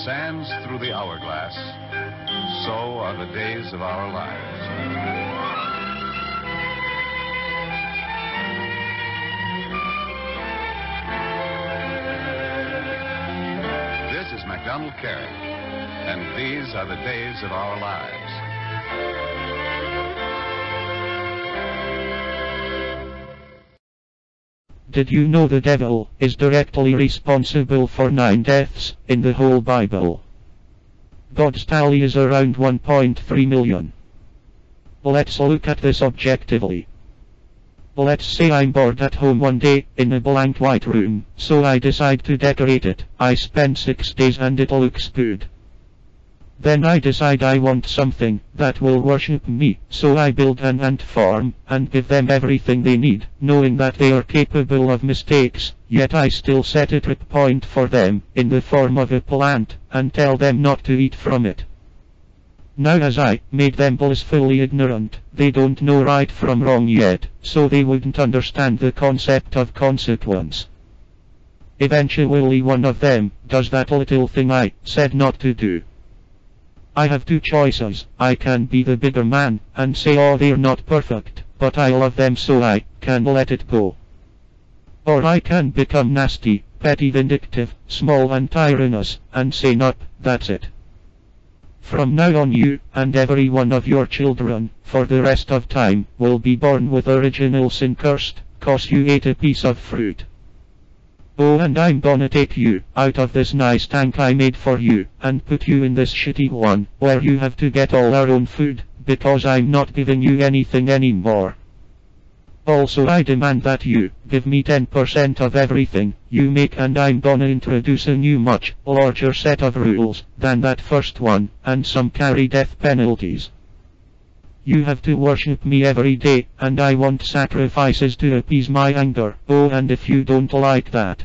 sands through the hourglass, so are the days of our lives. This is MacDonald Carey, and these are the days of our lives. Did you know the devil is directly responsible for 9 deaths in the whole Bible? God's tally is around 1.3 million. Let's look at this objectively. Let's say I'm bored at home one day in a blank white room, so I decide to decorate it. I spend 6 days and it looks good. Then I decide I want something that will worship me, so I build an ant farm and give them everything they need, knowing that they are capable of mistakes, yet I still set a trip point for them in the form of a plant and tell them not to eat from it. Now as I made them blissfully ignorant, they don't know right from wrong yet, so they wouldn't understand the concept of consequence. Eventually one of them does that little thing I said not to do. I have 2 choices. I can be the bigger man and say, oh, they're not perfect, but I love them so I can let it go. Or I can become nasty, petty, vindictive, small and tyrannous, and say, nope, that's it. From now on you and every one of your children, for the rest of time, will be born with original sin cursed, 'cause you ate a piece of fruit. Oh, and I'm gonna take you out of this nice tank I made for you, and put you in this shitty one, where you have to get all our own food, because I'm not giving you anything anymore. Also I demand that you give me 10% of everything you make, and I'm gonna introduce a new much larger set of rules than that first one, and some carry death penalties. You have to worship me every day, and I want sacrifices to appease my anger. Oh, and if you don't like that,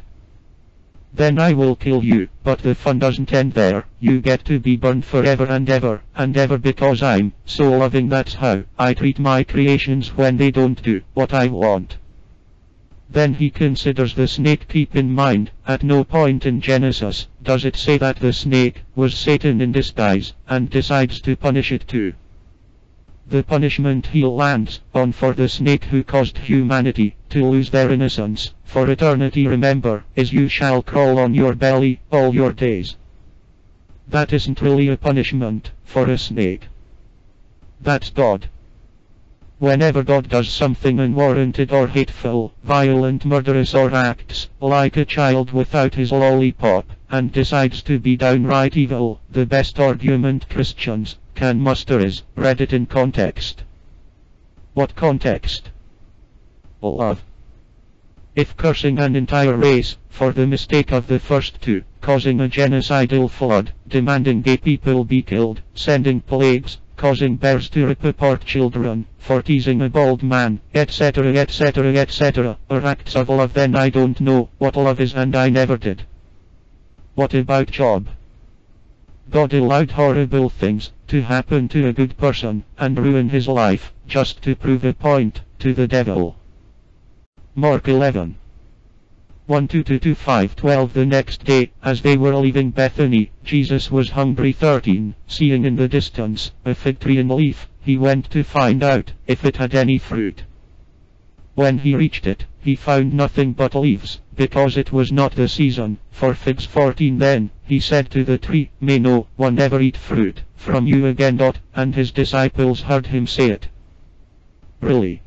then I will kill you. But the fun doesn't end there. You get to be burned forever and ever, because I'm so loving. That's how I treat my creations when they don't do what I want. Then he considers the snake. Keep in mind, at no point in Genesis does it say that the snake was Satan in disguise, and decides to punish it too. The punishment he lands on for the snake who caused humanity to lose their innocence for eternity, remember, is you shall crawl on your belly all your days. That isn't really a punishment for a snake. That's God. Whenever God does something unwarranted or hateful, violent, murderous, or acts like a child without his lollipop, and decides to be downright evil, the best argument Christians can muster is, read it in context. What context? Love. If cursing an entire race for the mistake of the first 2, causing a genocidal flood, demanding gay people be killed, sending plagues, causing bears to rip apart children, for teasing a bald man, etc., are acts of love, then I don't know what love is, and I never did. What about Job? God allowed horrible things to happen to a good person and ruin his life just to prove a point to the devil. Mark 11. 1-2-2-5-12. The next day, as they were leaving Bethany, Jesus was hungry. 13. Seeing in the distance a fig tree in leaf, he went to find out if it had any fruit. When he reached it, he found nothing but leaves, because it was not the season for figs. 14. Then he said to the tree, may no one ever eat fruit from you again. And his disciples heard him say it. Really?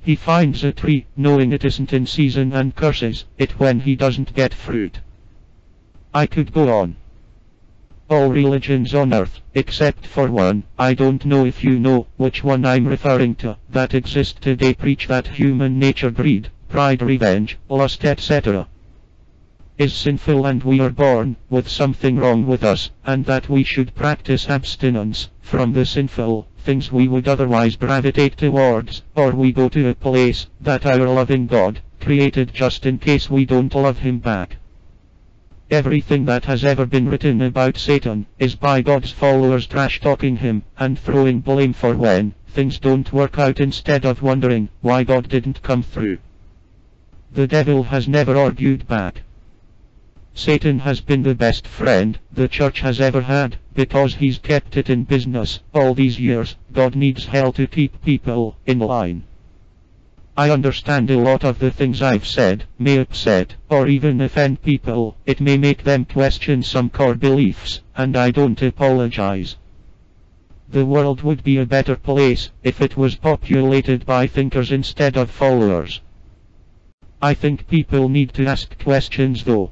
He finds a tree, knowing it isn't in season, and curses it when he doesn't get fruit. I could go on. All religions on earth, except for one, I don't know if you know which one I'm referring to, that exist today, preach that human nature, greed, pride, revenge, lust, etc. is sinful, and we are born with something wrong with us, and that we should practice abstinence from the sinful things we would otherwise gravitate towards, or we go to a place that our loving God created just in case we don't love him back. Everything that has ever been written about Satan is by God's followers trash-talking him and throwing blame for when things don't work out, instead of wondering why God didn't come through. The devil has never argued back. Satan has been the best friend the church has ever had, because he's kept it in business all these years. God needs hell to keep people in line. I understand a lot of the things I've said may upset or even offend people. It may make them question some core beliefs, and I don't apologize. The world would be a better place if it was populated by thinkers instead of followers. I think people need to ask questions though.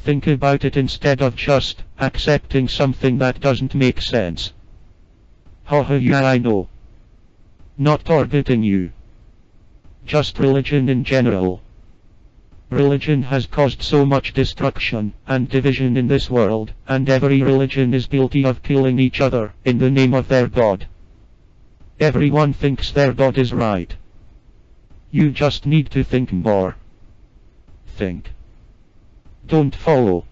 Think about it instead of just accepting something that doesn't make sense. Haha, yeah, I know. Not targeting you. Just religion in general. Religion has caused so much destruction and division in this world, and every religion is guilty of killing each other in the name of their God. Everyone thinks their God is right. You just need to think more. Think. Don't follow.